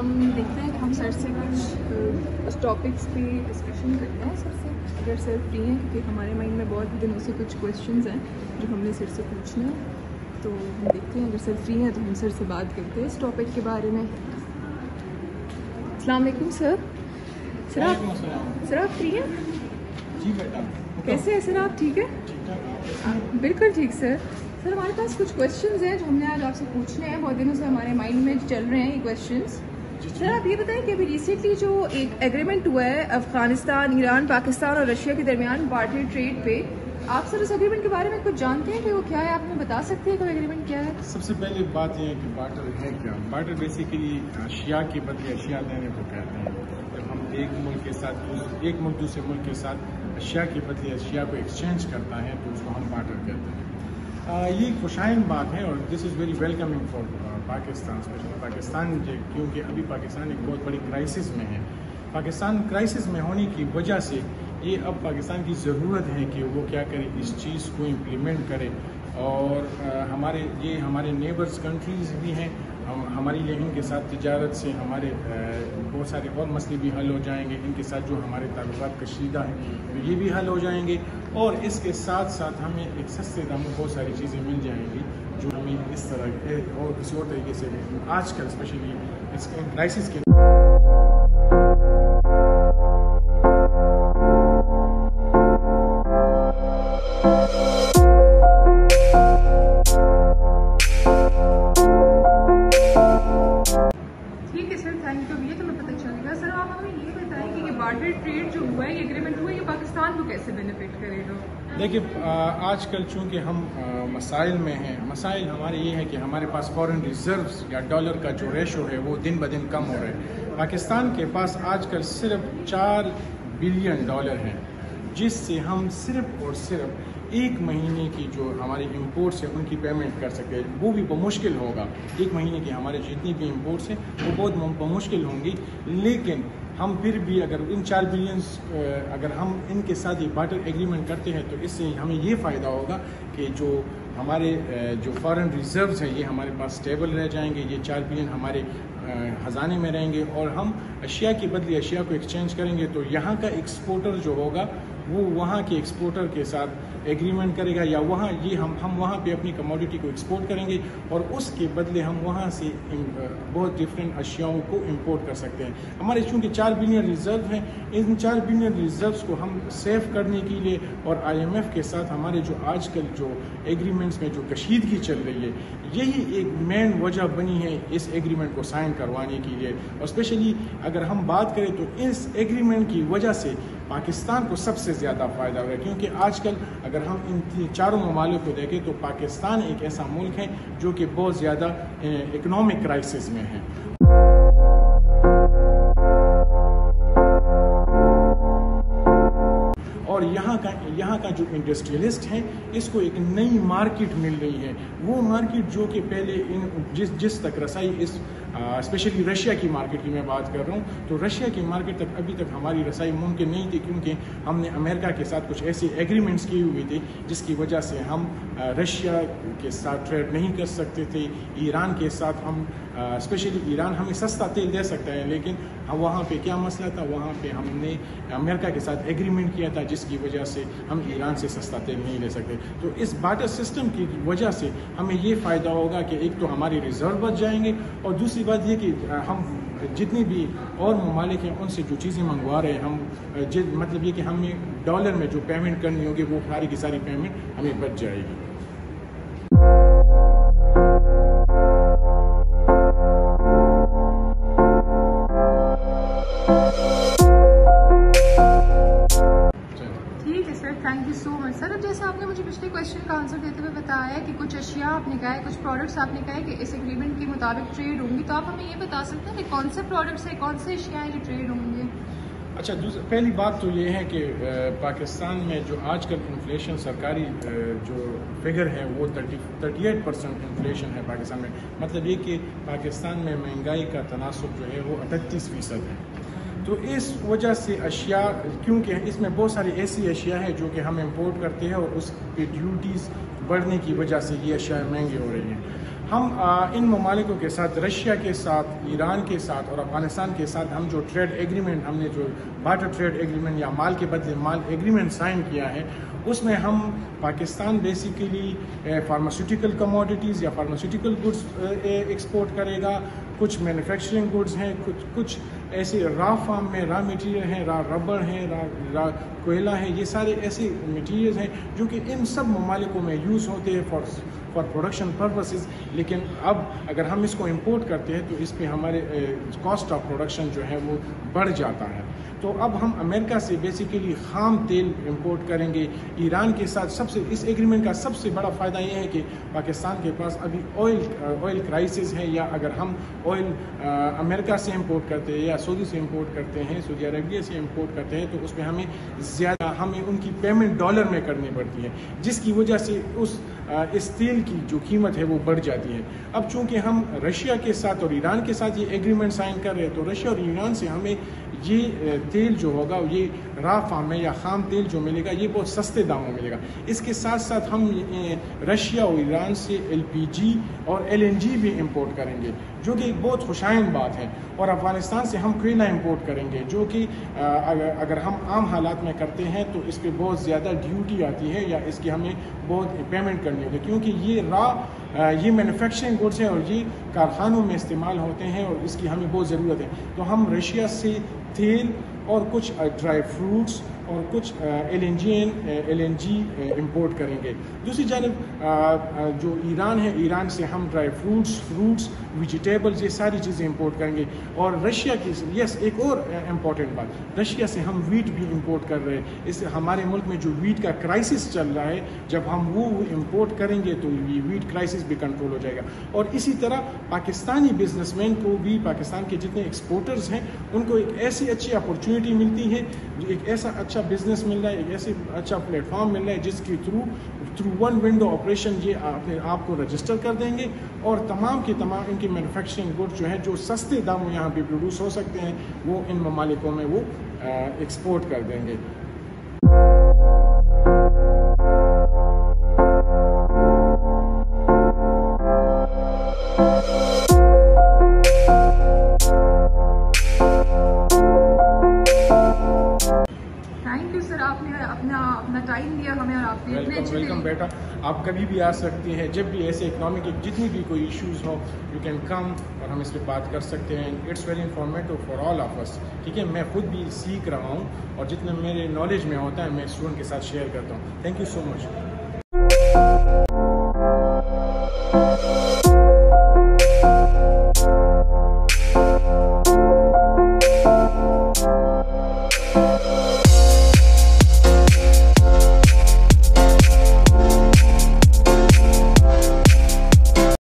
ہم دیکھتے ہیں کہ ہم سر سے کچھ ٹاپکس پہ ڈسکشن کرتے ہیں سر سے، اگر سر فری ہیں، کیونکہ ہمارے مائنڈ میں بہت دنوں سے کچھ کویشچنز ہیں جو ہم نے سر سے پوچھنا ہے، تو ہم دیکھتے ہیں اگر سر فری ہیں تو ہم سر سے بات کرتے ہیں اس ٹاپک کے بارے میں۔ السلام علیکم سر۔ سر آپ فری ہیں؟ جی بیٹا، کیسے ہیں سر آپ؟ ٹھیک ہے؟ بالکل ٹھیک سر۔ سر ہمارے پاس کچھ کویشچنز ہیں جو ہم نے آج آپ سے پوچھنے ہیں، بہت دنوں سے ہمارے مائنڈ میں چل رہے ہیں یہ کویشچنز۔ سر آپ یہ بتائیں کہ ابھی ریسنٹلی جو ایک ایگریمنٹ ہوا ہے افغانستان، ایران، پاکستان اور رشیا کے درمیان بارٹر ٹریڈ پہ، آپ سر اس ایگریمنٹ کے بارے میں کچھ جانتے ہیں کہ وہ کیا ہے؟ آپ ہمیں بتا سکتے ہیں کہ وہ ایگریمنٹ کیا ہے؟ سب سے پہلے بات یہ ہے کہ بارٹر ہے کیا؟ بارٹر بیسیکلی اشیاء کے بدلے اشیاء دینے کو کہتے ہیں۔ جب ہم ایک ملک دوسرے ملک کے ساتھ اشیاء کے بدلے اشیاء کو ایکسچینج کرتا ہے تو اس کو ہم بارٹر کہتے ہیں۔ یہ ایک خوشائن بات ہے اور this is very welcoming for Pakistan, especially Pakistan, کیونکہ ابھی پاکستان ایک بہت بڑی کرائسس میں ہے۔ پاکستان کرائسس میں ہونے کی وجہ سے یہ اب پاکستان کی ضرورت ہے کہ وہ کیا کرے، اس چیز کو امپلیمنٹ کرے، اور ہمارے نیبرز کنٹریز بھی ہیں، ہماری ان کے ساتھ تجارت سے ہمارے بہت سارے اور مسئلے بھی حل ہو جائیں گے، ان کے ساتھ جو ہمارے تعلقات کشیدہ ہیں تو یہ بھی حل ہو جائیں گے، اور اس کے ساتھ ساتھ ہمیں ایک سستے دام میں بہت ساری چیزیں مل جائیں گی جو ہمیں اس طرح کے اور کسی اور طریقے سے آج کل اسپیشلی اس کرائسس کے بارٹر ٹریڈ جو ہوا ہے، یہ ایگریمنٹ ہوا ہے، یہ پاکستان کو کیسے بینیفٹ کرے گا؟ دیکھیے، آج کل چونکہ ہم مسائل میں ہیں، مسائل ہمارے یہ ہے کہ ہمارے پاس فارن ریزروز یا ڈالر کا جو ریشو ہے وہ دن بدن کم ہو رہا ہے۔ پاکستان کے پاس آج کل صرف $4 بلین ہیں، جس سے ہم صرف اور صرف ایک مہینے کی جو ہماری امپورٹس ہیں ان کی پیمنٹ کر سکتے ہیں، وہ بھی بمشکل ہوگا۔ ایک مہینے کی ہمارے جتنی بھی امپورٹس ہیں وہ بہت بمشکل ہوں گی، لیکن ہم پھر بھی اگر ان 4 بلینس اگر ہم ان کے ساتھ یہ بارٹر ایگریمنٹ کرتے ہیں تو اس سے ہمیں یہ فائدہ ہوگا کہ جو ہمارے جو فارن ریزروز ہیں یہ ہمارے پاس سٹیبل رہ جائیں گے، یہ 4 بلین ہمارے خزانے میں رہیں گے، اور ہم اشیاء کے بدلے اشیاء کو ایکسچینج کریں گے تو یہاں کا ایکسپورٹر جو ہوگا وہ وہاں کے ایکسپورٹر کے ساتھ ایگریمنٹ کرے گا، یا وہاں ہم وہاں پہ اپنی کموڈیٹی کو ایکسپورٹ کریں گے اور اس کے بدلے ہم وہاں سے بہت ڈفرینٹ اشیاؤں کو امپورٹ کر سکتے ہیں۔ ہمارے چونکہ 4 بلین ریزرو ہیں، ان 4 بلین ریزروز کو ہم سیو کرنے کے لیے اور IMF کے ساتھ ہمارے جو آج کل جو ایگریمنٹس میں جو کشیدگی چل رہی ہے، یہی ایک مین وجہ بنی ہے اس ایگریمنٹ کو سائن کروانے کے لیے، اور اسپیشلی اگر ہم بات کریں تو اس ایگریمنٹ کی وجہ سے پاکستان کو سب سے زیادہ فائدہ ہوا ہے، کیونکہ آج کل اگر ہم ان چاروں ممالک کو دیکھیں تو پاکستان ایک ایسا ملک ہے جو کہ بہت زیادہ اکنامک کرائسس میں ہے۔ اور یہاں کا جو انڈسٹریلسٹ ہیں اس کو ایک نئی مارکیٹ مل رہی ہے، وہ مارکیٹ جو کہ پہلے جس تک رسائی اسپیشلی رشیا کی مارکیٹ کی میں بات کر رہا ہوں، تو رشیا کی مارکیٹ تک ابھی تک ہماری رسائی ممکن نہیں تھی، کیونکہ ہم نے امریکہ کے ساتھ کچھ ایسے ایگریمنٹس کیے ہوئے تھے جس کی وجہ سے ہم رشیا کے ساتھ ٹریڈ نہیں کر سکتے تھے۔ ایران کے ساتھ ہم اسپیشلی ایران ہمیں سستا تیل دے سکتا ہے، لیکن وہاں پہ کیا مسئلہ تھا، وہاں پہ ہم نے امریکہ کے ساتھ ایگریمنٹ کیا تھا جس کی وجہ سے ہم ایران سے سستا تیل نہیں لے سکتے۔ تو اس بارٹر سسٹم کی وجہ سے ہمیں یہ فائدہ ہوگا کہ ایک تو ہماری ریزرو بچ جائیں گے، اور دوسری بات یہ کہ ہم جتنی بھی اور ممالک ہیں ان سے جو چیزیں منگوا رہے ہیں، ہم مطلب یہ کہ ہمیں ڈالر میں جو پیمنٹ کرنی ہوگی وہ ساری کی ساری پیمنٹ ہمیں بچ جائے گی۔ تھینک یو سو مچ سر۔ اب جیسے آپ نے مجھے پچھلے کویشچن کا آنسر دیتے ہوئے بتایا ہے کہ کچھ اشیاء آپ نے کہا ہے، کچھ پروڈکٹس آپ نے کہا ہے کہ اس ایگریمنٹ کے مطابق ٹریڈ ہوں گی، تو آپ ہمیں یہ بتا سکتے ہیں کہ کون سے پروڈکٹس ہیں، کون سے اشیاء ہیں جو ٹریڈ ہوں گے؟ اچھا، پہلی بات تو یہ ہے کہ پاکستان میں جو آج کل انفلیشن سرکاری جو فگر ہے وہ 38% انفلیشن ہے پاکستان میں، مطلب یہ کہ پاکستان میں مہنگائی کا تناسب جو ہے وہ 38% ہے۔ تو اس وجہ سے اشیاء، کیونکہ اس میں بہت ساری ایسی اشیاء ہیں جو کہ ہم امپورٹ کرتے ہیں اور اس پہ ڈیوٹیز بڑھنے کی وجہ سے یہ اشیاء مہنگی ہو رہی ہیں۔ ہم ان ممالکوں کے ساتھ، رشیا کے ساتھ، ایران کے ساتھ اور افغانستان کے ساتھ ہم جو ٹریڈ ایگریمنٹ، ہم نے جو بارٹر ٹریڈ ایگریمنٹ یا مال کے بدلے مال ایگریمنٹ سائن کیا ہے، اس میں ہم پاکستان بیسیکلی فارماسیوٹیکل کموڈیٹیز یا فارماسیوٹیکل گڈس ایکسپورٹ کرے گا، کچھ مینوفیکچرنگ گڈس ہیں، کچھ ایسے را فارم میں را میٹیریل ہیں، ربڑ ہیں، را کوئلہ ہیں، یہ سارے ایسے میٹیریلز ہیں جو کہ ان سب ممالکوں میں یوز ہوتے ہیں فار پروڈکشن پرپسز. لیکن اب اگر ہم اس کو امپورٹ کرتے ہیں تو اس پہ ہمارے کاسٹ آف پروڈکشن جو ہے وہ بڑھ جاتا ہے. تو اب ہم امریکہ سے بیسیکلی خام تیل امپورٹ کریں گے. ایران کے ساتھ اس ایگریمنٹ کا سب سے بڑا فائدہ یہ ہے کہ پاکستان کے پاس ابھی آئل کرائسس ہے، یا اگر ہم آئل امریکہ سے امپورٹ کرتے ہیں یا سعودی سے امپورٹ کرتے ہیں، سعودی عربیہ سے امپورٹ کرتے ہیں، تو اس میں ہمیں ان کی پیمنٹ ڈالر میں کرنی پڑتی ہے، جس کی وجہ سے اس تیل کی جو قیمت ہے وہ بڑھ جاتی ہے. اب چونکہ ہم رشیا کے ساتھ اور ایران کے ساتھ یہ ایگریمنٹ سائن کر رہے ہیں، تو رشیا اور ایران سے ہمیں یہ تیل جو ہوگا، یہ را فارم میں یا خام تیل جو ملے گا، یہ بہت سستے داموں ملے گا. اس کے ساتھ ساتھ ہم رشیا اور ایران سے LPG اور LNG بھی امپورٹ کریں گے، جو کہ ایک بہت خوشائند بات ہے. اور افغانستان سے ہم کوئلہ امپورٹ کریں گے، جو کہ اگر ہم عام حالات میں کرتے ہیں تو اس پہ بہت زیادہ ڈیوٹی آتی ہے، یا اس کی ہمیں بہت پیمنٹ کرنی ہوگی، کیونکہ یہ مینوفیکچرنگ گڈس ہیں اور یہ کارخانوں میں استعمال ہوتے ہیں اور اس کی ہمیں بہت ضرورت ہے. تو ہم رشیا سے تیل اور کچھ ڈرائی فروٹس اور کچھ LNG امپورٹ کریں گے. دوسری جانب جو ایران ہے، ایران سے ہم ڈرائی فروٹس ویجیٹیبلز، یہ ساری چیزیں امپورٹ کریں گے. اور رشیا کی ایک اور امپورٹنٹ بات، رشیا سے ہم ویٹ بھی امپورٹ کر رہے ہیں. اس سے ہمارے ملک میں جو ویٹ کا کرائسس چل رہا ہے، جب ہم وہ امپورٹ کریں گے تو یہ ویٹ کرائسس بھی کنٹرول ہو جائے گا. اور اسی طرح پاکستانی بزنس مین کو بھی، پاکستان کے جتنے ایکسپورٹرز ہیں، ان کو ایک ایسی اچھی اپورچونیٹی ملتی ہے، ایک ایسا اچھا بزنس مل رہا ہے، ایک ایسے اچھا پلیٹ فارم مل رہا ہے جس کے تھرو ون ونڈو آپریشن یہ اپنے آپ کو رجسٹر کر دیں گے، اور تمام کے تمام ان کی مینوفیکچرنگ گڈ جو ہے، جو سستے داموں یہاں پہ پروڈیوس ہو سکتے ہیں، وہ ان ممالکوں میں وہ ایکسپورٹ کر دیں گے. اپنا ٹائم دیا ہمیں، اور آپ نے ویلکم بیٹا. آپ کبھی بھی آ سکتی ہیں، جب بھی ایسے اکنامک جتنی بھی کوئی ایشوز ہو، یو کین کم، اور ہم اس پہ بات کر سکتے ہیں. It's very informative for all of us. ٹھیک ہے، میں خود بھی سیکھ رہا ہوں، اور جتنا میرے نالج میں ہوتا ہے میں اسٹوڈنٹ کے ساتھ شیئر کرتا ہوں. Thank you so much.